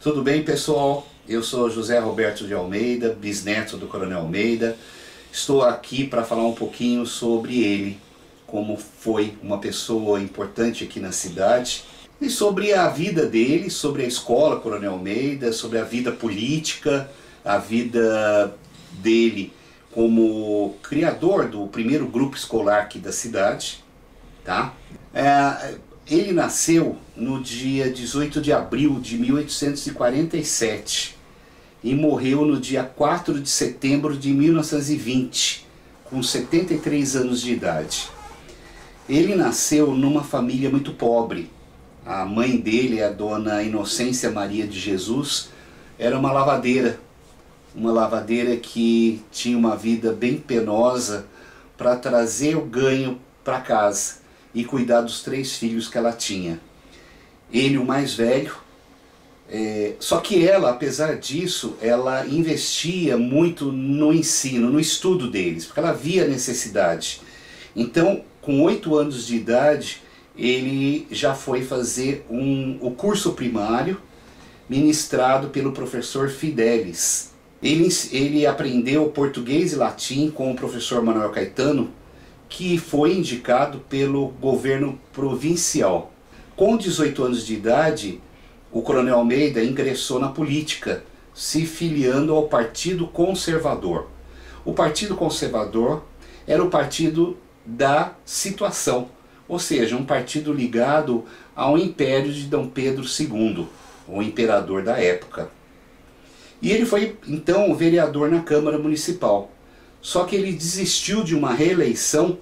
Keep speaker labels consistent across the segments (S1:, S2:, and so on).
S1: Tudo bem, pessoal? Eu sou José Roberto de Almeida, bisneto do Coronel Almeida. Estou aqui para falar um pouquinho sobre ele, como foi uma pessoa importante aqui na cidade, e sobre a vida dele, sobre a escola Coronel Almeida, sobre a vida política, a vida dele como criador do primeiro grupo escolar aqui da cidade, tá? Ele nasceu no dia 18 de abril de 1847 e morreu no dia 4 de setembro de 1920, com 73 anos de idade. Ele nasceu numa família muito pobre. A mãe dele, a dona Inocência Maria de Jesus, era uma lavadeira que tinha uma vida bem penosa para trazer o ganho para casa e cuidar dos 3 filhos que ela tinha. Ele, o mais velho, só que ela, apesar disso, ela investia muito no ensino, no estudo deles, porque ela via a necessidade. Então, com 8 anos de idade, ele já foi fazer o curso primário, ministrado pelo professor Fidelis. Ele aprendeu português e latim com o professor Manuel Caetano, que foi indicado pelo governo provincial. Com 18 anos de idade, o Coronel Almeida ingressou na política, se filiando ao Partido Conservador. O Partido Conservador era o partido da situação, ou seja, um partido ligado ao Império de Dom Pedro II, o imperador da época. E ele foi, então, vereador na Câmara Municipal. Só que ele desistiu de uma reeleição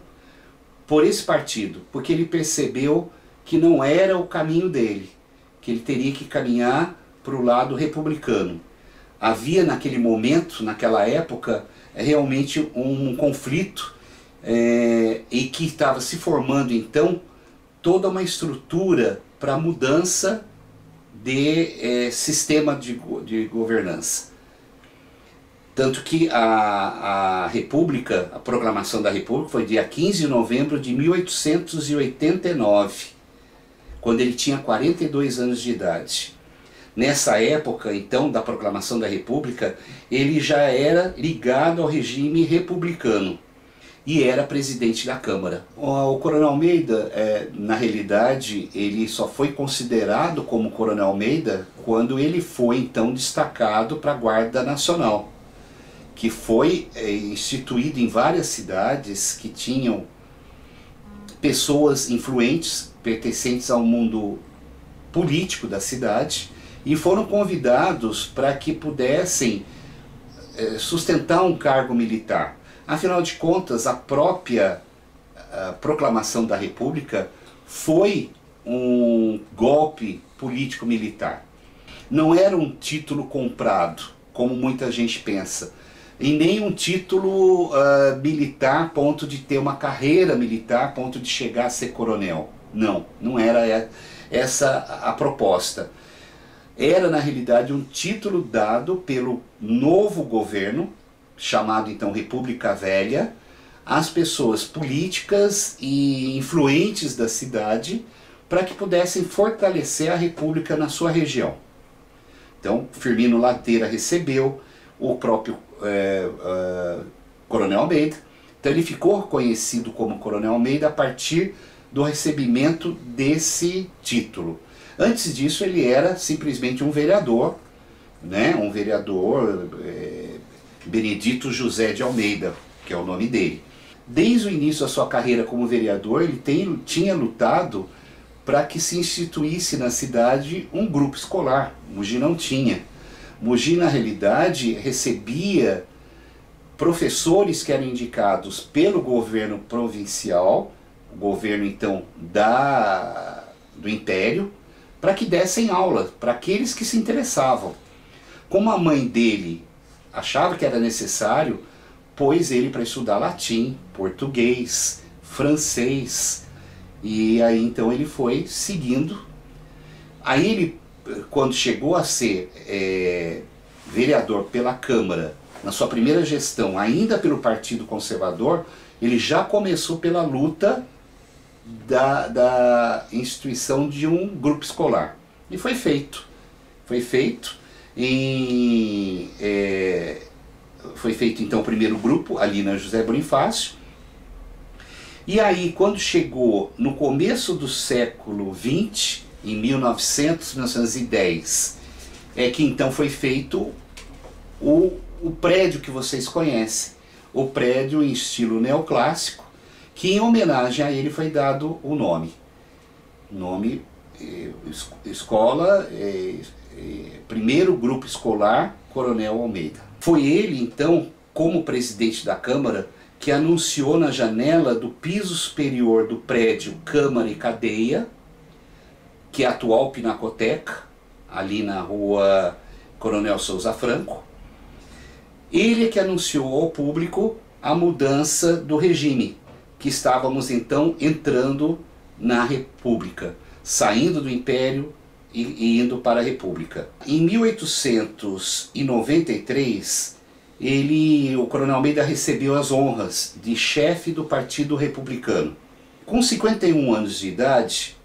S1: por esse partido, porque ele percebeu que não era o caminho dele, que ele teria que caminhar para o lado republicano. Havia naquele momento, naquela época, realmente um conflito e que estava se formando então toda uma estrutura para a mudança de sistema de governança. Tanto que a República, a proclamação da República foi dia 15 de novembro de 1889, quando ele tinha 42 anos de idade. Nessa época, então, da proclamação da República, ele já era ligado ao regime republicano e era presidente da Câmara. O Coronel Almeida, na realidade, ele só foi considerado como Coronel Almeida quando ele foi, então, destacado para a Guarda Nacional, que foi instituído em várias cidades que tinham pessoas influentes, pertencentes ao mundo político da cidade, e foram convidados para que pudessem sustentar um cargo militar. Afinal de contas, a própria proclamação da República foi um golpe político-militar. Não era um título comprado, como muita gente pensa, e nem um título militar a ponto de ter uma carreira militar, a ponto de chegar a ser coronel. Não, não era essa a proposta. Era, na realidade, um título dado pelo novo governo, chamado então República Velha, às pessoas políticas e influentes da cidade, para que pudessem fortalecer a República na sua região. Então, Firmino Ladeira recebeu o próprio Coronel Almeida. Então ele ficou conhecido como Coronel Almeida a partir do recebimento desse título. Antes disso ele era simplesmente um vereador, né? Um vereador Benedito José de Almeida, que é o nome dele. Desde o início da sua carreira como vereador, ele tinha lutado para que se instituísse na cidade um grupo escolar. Mogi não tinha. Mogi, na realidade, recebia professores que eram indicados pelo governo provincial, o governo, então, do Império, para que dessem aula para aqueles que se interessavam. Como a mãe dele achava que era necessário, pôs ele para estudar latim, português, francês, e aí então ele foi seguindo. Aí ele, quando chegou a ser vereador pela Câmara, na sua primeira gestão, ainda pelo Partido Conservador, ele já começou pela luta da instituição de um grupo escolar. E foi feito. foi feito. Foi feito então o primeiro grupo ali na José Bonifácio. E aí, quando chegou no começo do século XX, em 1900, 1910, é que então foi feito o prédio que vocês conhecem, o prédio em estilo neoclássico, que em homenagem a ele foi dado o nome. Escola, primeiro grupo escolar Coronel Almeida. Foi ele então, como presidente da Câmara, que anunciou na janela do piso superior do prédio Câmara e Cadeia, que é a atual Pinacoteca, ali na rua Coronel Souza Franco, ele é que anunciou ao público a mudança do regime, que estávamos então entrando na República, saindo do Império e indo para a República. Em 1893, o Coronel Almeida recebeu as honras de chefe do Partido Republicano. Com 51 anos de idade,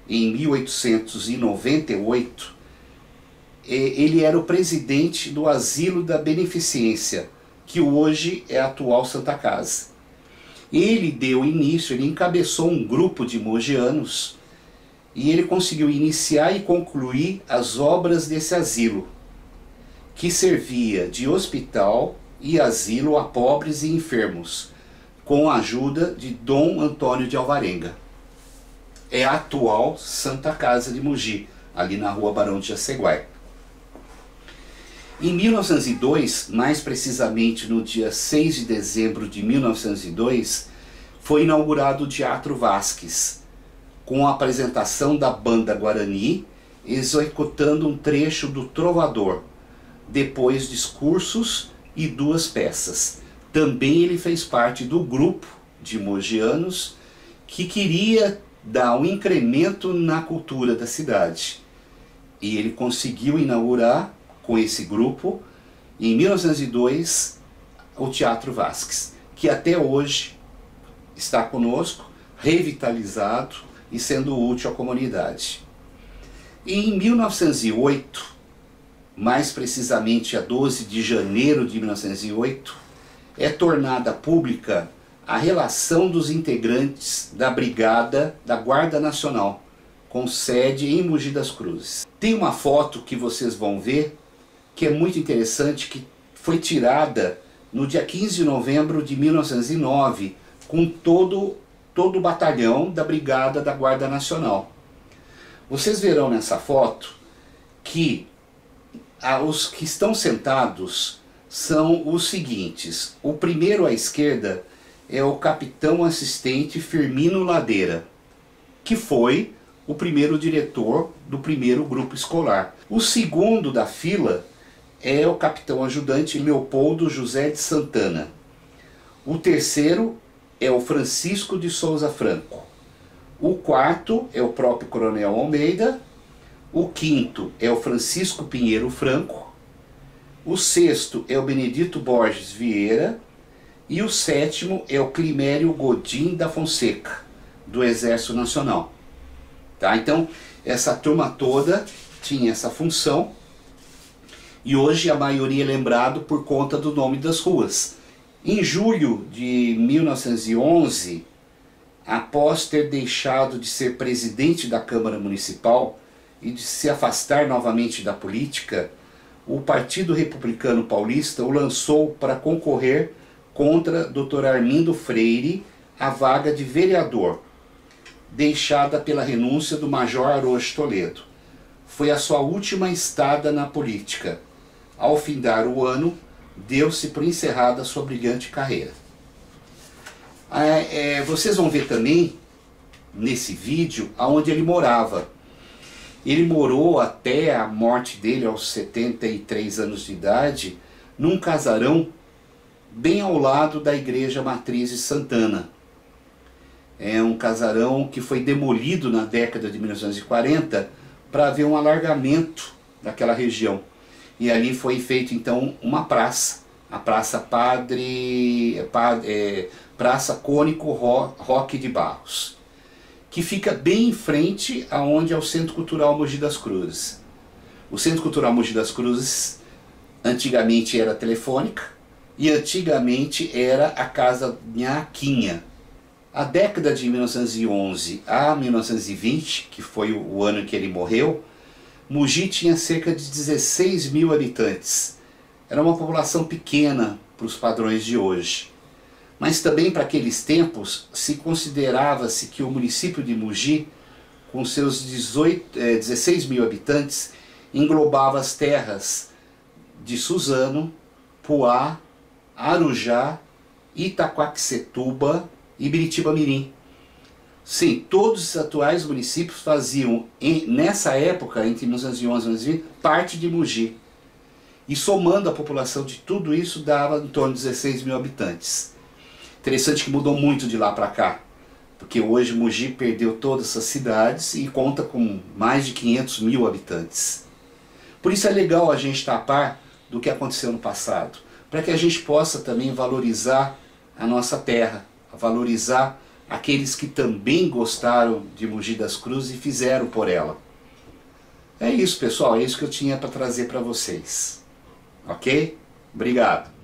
S1: em 1898, ele era o presidente do Asilo da Beneficência, que hoje é a atual Santa Casa. Ele deu início, ele encabeçou um grupo de mogianos e ele conseguiu iniciar e concluir as obras desse asilo, que servia de hospital e asilo a pobres e enfermos, com a ajuda de Dom Antônio de Alvarenga. É a atual Santa Casa de Mogi, ali na rua Barão de Jaceguai. Em 1902, mais precisamente no dia 6 de dezembro de 1902, foi inaugurado o Teatro Vasques, com a apresentação da Banda Guarani, executando um trecho do Trovador, depois discursos e 2 peças. Também ele fez parte do grupo de mogianos que queria dar um incremento na cultura da cidade. E ele conseguiu inaugurar, com esse grupo, em 1902, o Teatro Vasques, que até hoje está conosco, revitalizado e sendo útil à comunidade. E em 1908, mais precisamente a 12 de janeiro de 1908, é tornada pública a relação dos integrantes da Brigada da Guarda Nacional, com sede em Mogi das Cruzes. Tem uma foto que vocês vão ver, que é muito interessante, que foi tirada no dia 15 de novembro de 1909, com todo o batalhão da Brigada da Guarda Nacional. Vocês verão nessa foto que os que estão sentados são os seguintes. O primeiro à esquerda é o capitão assistente Firmino Ladeira, que foi o primeiro diretor do primeiro grupo escolar. O segundo da fila é o capitão ajudante Leopoldo José de Santana. O terceiro é o Francisco de Souza Franco. O quarto é o próprio Coronel Almeida. O quinto é o Francisco Pinheiro Franco. O sexto é o Benedito Borges Vieira. E o sétimo é o Climério Godin da Fonseca, do Exército Nacional. Tá? Então, essa turma toda tinha essa função. E hoje a maioria é lembrado por conta do nome das ruas. Em julho de 1911, após ter deixado de ser presidente da Câmara Municipal e de se afastar novamente da política, o Partido Republicano Paulista o lançou para concorrer contra Dr. Armindo Freire a vaga de vereador, deixada pela renúncia do Major Arocho Toledo. Foi a sua última estada na política. Ao findar o ano, deu-se por encerrada a sua brilhante carreira. Vocês vão ver também, nesse vídeo, aonde ele morava. Ele morou até a morte dele, aos 73 anos de idade, num casarão bem ao lado da Igreja Matriz de Santana. É um casarão que foi demolido na década de 1940 para haver um alargamento daquela região. E ali foi feito então uma praça, a Praça Praça Cônico Roque de Barros, que fica bem em frente aonde é o Centro Cultural Mogi das Cruzes. O Centro Cultural Mogi das Cruzes antigamente era telefônica e antigamente era a Casa Nhaquinha. A década de 1911 a 1920, que foi o ano em que ele morreu, Mogi tinha cerca de 16 mil habitantes. Era uma população pequena para os padrões de hoje. Mas também para aqueles tempos se considerava-se que o município de Mogi, com seus 16 mil habitantes, englobava as terras de Suzano, Poá, Arujá, Itaquaquecetuba e Biritiba-Mirim. Sim, todos os atuais municípios faziam, nessa época, entre 1911 e 1920, parte de Mogi. E somando a população de tudo isso, dava em torno de 16 mil habitantes. Interessante que mudou muito de lá para cá, porque hoje Mogi perdeu todas essas cidades e conta com mais de 500 mil habitantes. Por isso é legal a gente estar a par do que aconteceu no passado, para que a gente possa também valorizar a nossa terra, valorizar aqueles que também gostaram de Mogi das Cruzes e fizeram por ela. É isso, pessoal, é isso que eu tinha para trazer para vocês. Ok? Obrigado.